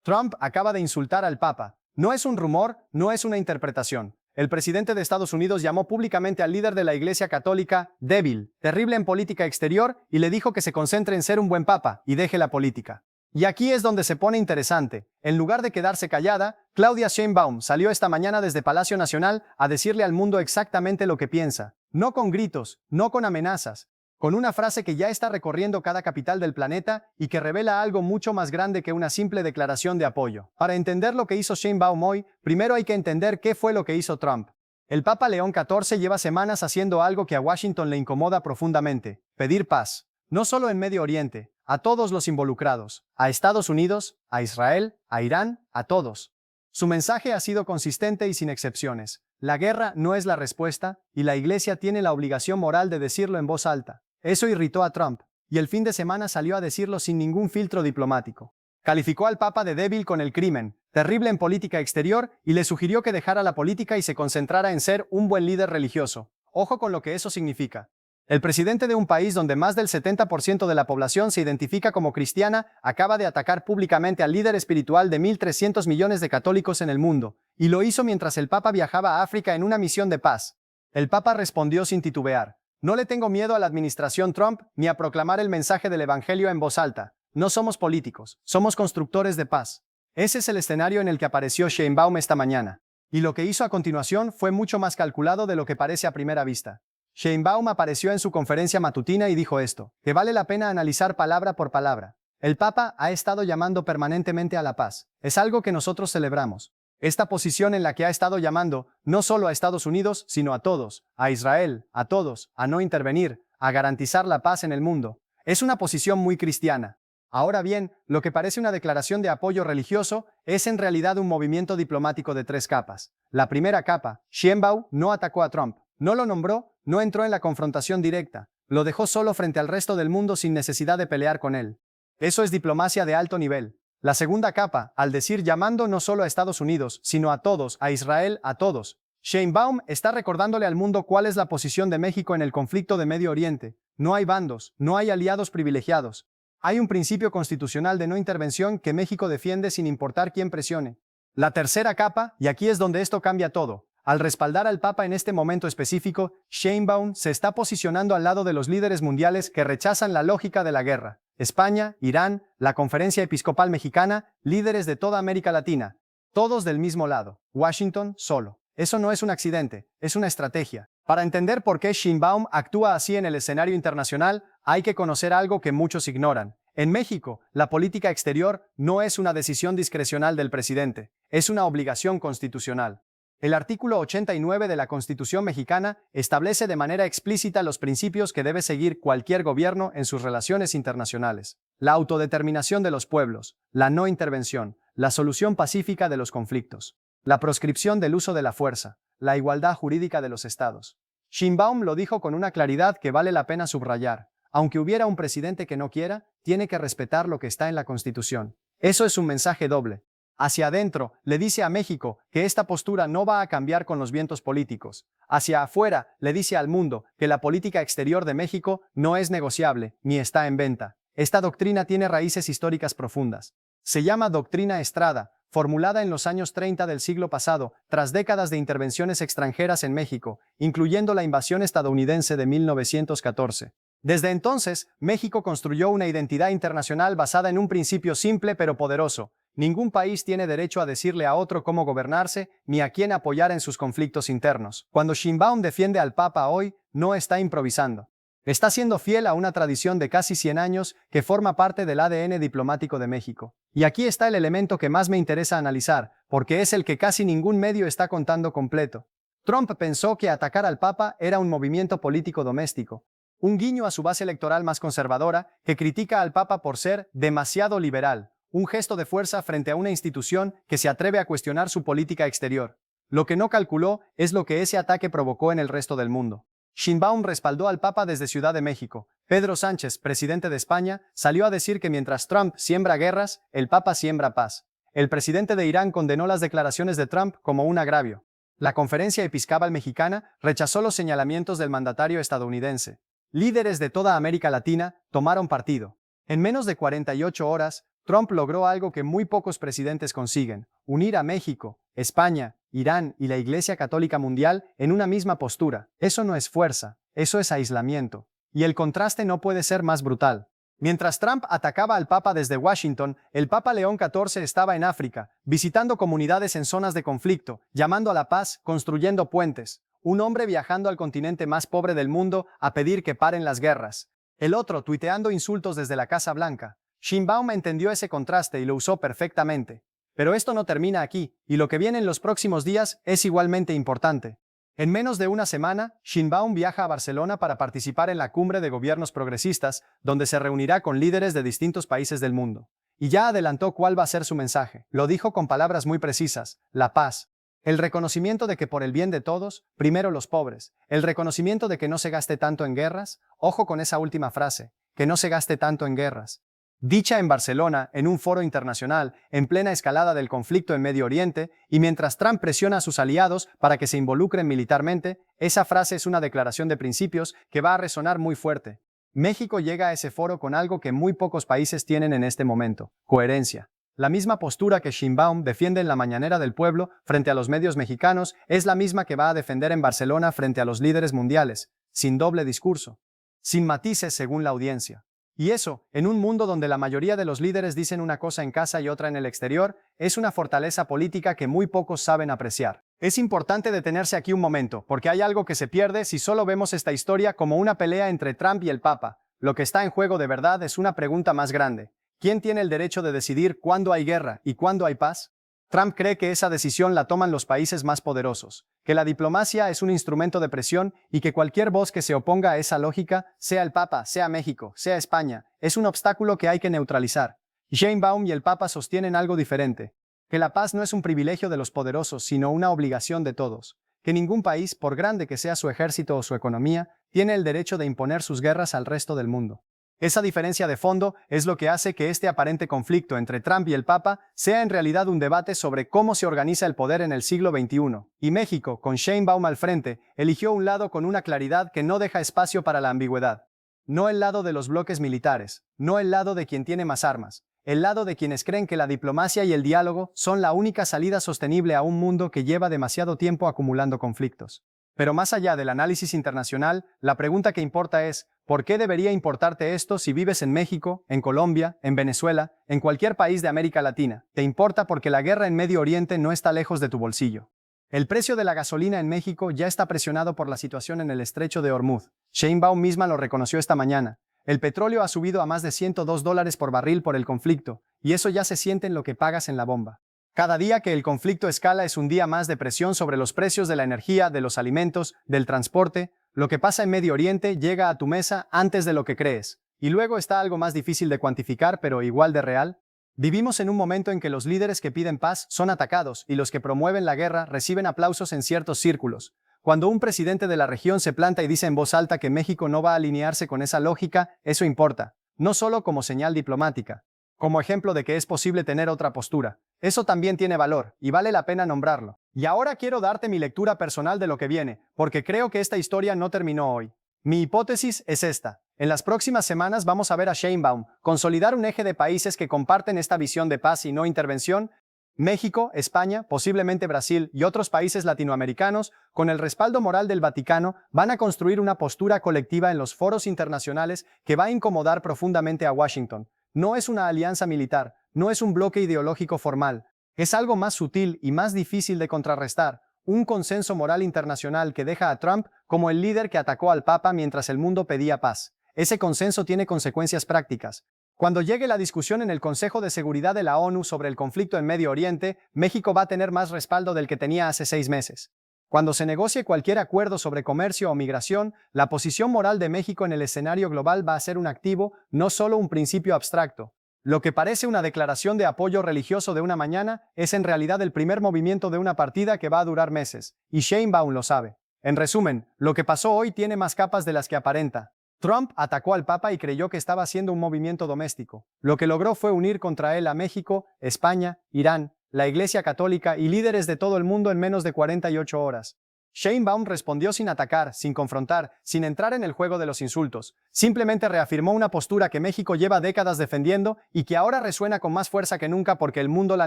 Trump acaba de insultar al Papa. No es un rumor, no es una interpretación. El presidente de Estados Unidos llamó públicamente al líder de la Iglesia Católica débil, terrible en política exterior, y le dijo que se concentre en ser un buen papa y deje la política. Y aquí es donde se pone interesante. En lugar de quedarse callada, Claudia Sheinbaum salió esta mañana desde Palacio Nacional a decirle al mundo exactamente lo que piensa. No con gritos, no con amenazas, con una frase que ya está recorriendo cada capital del planeta y que revela algo mucho más grande que una simple declaración de apoyo. Para entender lo que hizo Sheinbaum hoy, primero hay que entender qué fue lo que hizo Trump. El Papa León XIV lleva semanas haciendo algo que a Washington le incomoda profundamente: pedir paz. No solo en Medio Oriente, a todos los involucrados, a Estados Unidos, a Israel, a Irán, a todos. Su mensaje ha sido consistente y sin excepciones. La guerra no es la respuesta, y la Iglesia tiene la obligación moral de decirlo en voz alta. Eso irritó a Trump, y el fin de semana salió a decirlo sin ningún filtro diplomático. Calificó al Papa de débil con el crimen, terrible en política exterior, y le sugirió que dejara la política y se concentrara en ser un buen líder religioso. Ojo con lo que eso significa. El presidente de un país donde más del 70% de la población se identifica como cristiana acaba de atacar públicamente al líder espiritual de 1.300 millones de católicos en el mundo, y lo hizo mientras el Papa viajaba a África en una misión de paz. El Papa respondió sin titubear: no le tengo miedo a la administración Trump ni a proclamar el mensaje del Evangelio en voz alta. No somos políticos, somos constructores de paz. Ese es el escenario en el que apareció Sheinbaum esta mañana. Y lo que hizo a continuación fue mucho más calculado de lo que parece a primera vista. Sheinbaum apareció en su conferencia matutina y dijo esto, que vale la pena analizar palabra por palabra. El Papa ha estado llamando permanentemente a la paz. Es algo que nosotros celebramos. Esta posición en la que ha estado llamando no solo a Estados Unidos, sino a todos, a Israel, a todos, a no intervenir, a garantizar la paz en el mundo. Es una posición muy cristiana. Ahora bien, lo que parece una declaración de apoyo religioso es en realidad un movimiento diplomático de 3 capas. La primera capa: Sheinbaum no atacó a Trump, no lo nombró, no entró en la confrontación directa, lo dejó solo frente al resto del mundo sin necesidad de pelear con él. Eso es diplomacia de alto nivel. La segunda capa, al decir llamando no solo a Estados Unidos, sino a todos, a Israel, a todos, Sheinbaum está recordándole al mundo cuál es la posición de México en el conflicto de Medio Oriente. No hay bandos, no hay aliados privilegiados. Hay un principio constitucional de no intervención que México defiende sin importar quién presione. La tercera capa, y aquí es donde esto cambia todo, al respaldar al Papa en este momento específico, Sheinbaum se está posicionando al lado de los líderes mundiales que rechazan la lógica de la guerra. España, Irán, la Conferencia Episcopal Mexicana, líderes de toda América Latina. Todos del mismo lado. Washington solo. Eso no es un accidente, es una estrategia. Para entender por qué Sheinbaum actúa así en el escenario internacional, hay que conocer algo que muchos ignoran. En México, la política exterior no es una decisión discrecional del presidente, es una obligación constitucional. El artículo 89 de la Constitución mexicana establece de manera explícita los principios que debe seguir cualquier gobierno en sus relaciones internacionales: la autodeterminación de los pueblos, la no intervención, la solución pacífica de los conflictos, la proscripción del uso de la fuerza, la igualdad jurídica de los estados. Sheinbaum lo dijo con una claridad que vale la pena subrayar: aunque hubiera un presidente que no quiera, tiene que respetar lo que está en la Constitución. Eso es un mensaje doble. Hacia adentro, le dice a México que esta postura no va a cambiar con los vientos políticos. Hacia afuera, le dice al mundo que la política exterior de México no es negociable, ni está en venta. Esta doctrina tiene raíces históricas profundas. Se llama Doctrina Estrada, formulada en los años 30 del siglo pasado, tras décadas de intervenciones extranjeras en México, incluyendo la invasión estadounidense de 1914. Desde entonces, México construyó una identidad internacional basada en un principio simple pero poderoso: ningún país tiene derecho a decirle a otro cómo gobernarse ni a quién apoyar en sus conflictos internos. Cuando Sheinbaum defiende al Papa hoy, no está improvisando. Está siendo fiel a una tradición de casi 100 años que forma parte del ADN diplomático de México. Y aquí está el elemento que más me interesa analizar, porque es el que casi ningún medio está contando completo. Trump pensó que atacar al Papa era un movimiento político doméstico, un guiño a su base electoral más conservadora, que critica al Papa por ser demasiado liberal, un gesto de fuerza frente a una institución que se atreve a cuestionar su política exterior. Lo que no calculó es lo que ese ataque provocó en el resto del mundo. Sheinbaum respaldó al Papa desde Ciudad de México. Pedro Sánchez, presidente de España, salió a decir que mientras Trump siembra guerras, el Papa siembra paz. El presidente de Irán condenó las declaraciones de Trump como un agravio. La Conferencia Episcopal Mexicana rechazó los señalamientos del mandatario estadounidense. Líderes de toda América Latina tomaron partido. En menos de 48 horas, Trump logró algo que muy pocos presidentes consiguen: unir a México, España, Irán y la Iglesia Católica Mundial en una misma postura. Eso no es fuerza, eso es aislamiento. Y el contraste no puede ser más brutal. Mientras Trump atacaba al Papa desde Washington, el Papa León XIV estaba en África, visitando comunidades en zonas de conflicto, llamando a la paz, construyendo puentes. Un hombre viajando al continente más pobre del mundo a pedir que paren las guerras. El otro tuiteando insultos desde la Casa Blanca. Sheinbaum entendió ese contraste y lo usó perfectamente. Pero esto no termina aquí, y lo que viene en los próximos días es igualmente importante. En menos de una semana, Sheinbaum viaja a Barcelona para participar en la Cumbre de Gobiernos Progresistas, donde se reunirá con líderes de distintos países del mundo. Y ya adelantó cuál va a ser su mensaje. Lo dijo con palabras muy precisas: la paz. El reconocimiento de que por el bien de todos, primero los pobres. El reconocimiento de que no se gaste tanto en guerras. Ojo con esa última frase, que no se gaste tanto en guerras. Dicha en Barcelona, en un foro internacional, en plena escalada del conflicto en Medio Oriente, y mientras Trump presiona a sus aliados para que se involucren militarmente, esa frase es una declaración de principios que va a resonar muy fuerte. México llega a ese foro con algo que muy pocos países tienen en este momento: coherencia. La misma postura que Sheinbaum defiende en la Mañanera del Pueblo frente a los medios mexicanos es la misma que va a defender en Barcelona frente a los líderes mundiales, sin doble discurso, sin matices según la audiencia. Y eso, en un mundo donde la mayoría de los líderes dicen una cosa en casa y otra en el exterior, es una fortaleza política que muy pocos saben apreciar. Es importante detenerse aquí un momento, porque hay algo que se pierde si solo vemos esta historia como una pelea entre Trump y el Papa. Lo que está en juego de verdad es una pregunta más grande. ¿Quién tiene el derecho de decidir cuándo hay guerra y cuándo hay paz? Trump cree que esa decisión la toman los países más poderosos, que la diplomacia es un instrumento de presión y que cualquier voz que se oponga a esa lógica, sea el Papa, sea México, sea España, es un obstáculo que hay que neutralizar. Sheinbaum y el Papa sostienen algo diferente: que la paz no es un privilegio de los poderosos, sino una obligación de todos, que ningún país, por grande que sea su ejército o su economía, tiene el derecho de imponer sus guerras al resto del mundo. Esa diferencia de fondo es lo que hace que este aparente conflicto entre Trump y el Papa sea en realidad un debate sobre cómo se organiza el poder en el siglo XXI. Y México, con Sheinbaum al frente, eligió un lado con una claridad que no deja espacio para la ambigüedad. No el lado de los bloques militares, no el lado de quien tiene más armas, el lado de quienes creen que la diplomacia y el diálogo son la única salida sostenible a un mundo que lleva demasiado tiempo acumulando conflictos. Pero más allá del análisis internacional, la pregunta que importa es: ¿por qué debería importarte esto si vives en México, en Colombia, en Venezuela, en cualquier país de América Latina? Te importa porque la guerra en Medio Oriente no está lejos de tu bolsillo. El precio de la gasolina en México ya está presionado por la situación en el estrecho de Hormuz. Sheinbaum misma lo reconoció esta mañana. El petróleo ha subido a más de $102 por barril por el conflicto, y eso ya se siente en lo que pagas en la bomba. Cada día que el conflicto escala es un día más de presión sobre los precios de la energía, de los alimentos, del transporte. Lo que pasa en Medio Oriente llega a tu mesa antes de lo que crees. Y luego está algo más difícil de cuantificar, pero igual de real. Vivimos en un momento en que los líderes que piden paz son atacados y los que promueven la guerra reciben aplausos en ciertos círculos. Cuando un presidente de la región se planta y dice en voz alta que México no va a alinearse con esa lógica, eso importa. No solo como señal diplomática, como ejemplo de que es posible tener otra postura. Eso también tiene valor, y vale la pena nombrarlo. Y ahora quiero darte mi lectura personal de lo que viene, porque creo que esta historia no terminó hoy. Mi hipótesis es esta: en las próximas semanas vamos a ver a Sheinbaum consolidar un eje de países que comparten esta visión de paz y no intervención. México, España, posiblemente Brasil y otros países latinoamericanos, con el respaldo moral del Vaticano, van a construir una postura colectiva en los foros internacionales que va a incomodar profundamente a Washington. No es una alianza militar, no es un bloque ideológico formal, es algo más sutil y más difícil de contrarrestar: un consenso moral internacional que deja a Trump como el líder que atacó al Papa mientras el mundo pedía paz. Ese consenso tiene consecuencias prácticas. Cuando llegue la discusión en el Consejo de Seguridad de la ONU sobre el conflicto en Medio Oriente, México va a tener más respaldo del que tenía hace 6 meses. Cuando se negocie cualquier acuerdo sobre comercio o migración, la posición moral de México en el escenario global va a ser un activo, no solo un principio abstracto. Lo que parece una declaración de apoyo religioso de una mañana es en realidad el primer movimiento de una partida que va a durar meses, y Sheinbaum lo sabe. En resumen, lo que pasó hoy tiene más capas de las que aparenta. Trump atacó al Papa y creyó que estaba haciendo un movimiento doméstico. Lo que logró fue unir contra él a México, España, Irán, la Iglesia Católica y líderes de todo el mundo en menos de 48 horas. Sheinbaum respondió sin atacar, sin confrontar, sin entrar en el juego de los insultos. Simplemente reafirmó una postura que México lleva décadas defendiendo y que ahora resuena con más fuerza que nunca porque el mundo la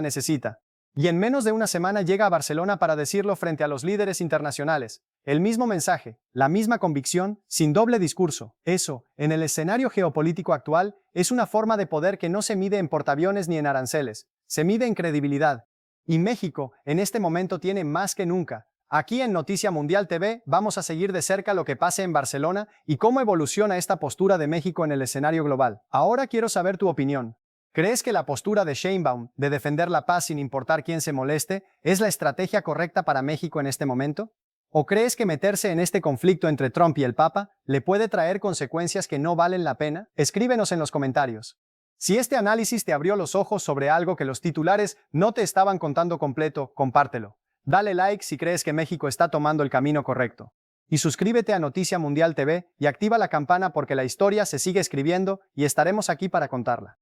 necesita. Y en menos de una semana llega a Barcelona para decirlo frente a los líderes internacionales. El mismo mensaje, la misma convicción, sin doble discurso. Eso, en el escenario geopolítico actual, es una forma de poder que no se mide en portaaviones ni en aranceles, se mide en credibilidad. Y México, en este momento, tiene más que nunca. Aquí en Noticia Mundial TV vamos a seguir de cerca lo que pase en Barcelona y cómo evoluciona esta postura de México en el escenario global. Ahora quiero saber tu opinión. ¿Crees que la postura de Sheinbaum de defender la paz sin importar quién se moleste es la estrategia correcta para México en este momento? ¿O crees que meterse en este conflicto entre Trump y el Papa le puede traer consecuencias que no valen la pena? Escríbenos en los comentarios. Si este análisis te abrió los ojos sobre algo que los titulares no te estaban contando completo, compártelo. Dale like si crees que México está tomando el camino correcto. Y suscríbete a Noticia Mundial TV y activa la campana porque la historia se sigue escribiendo y estaremos aquí para contarla.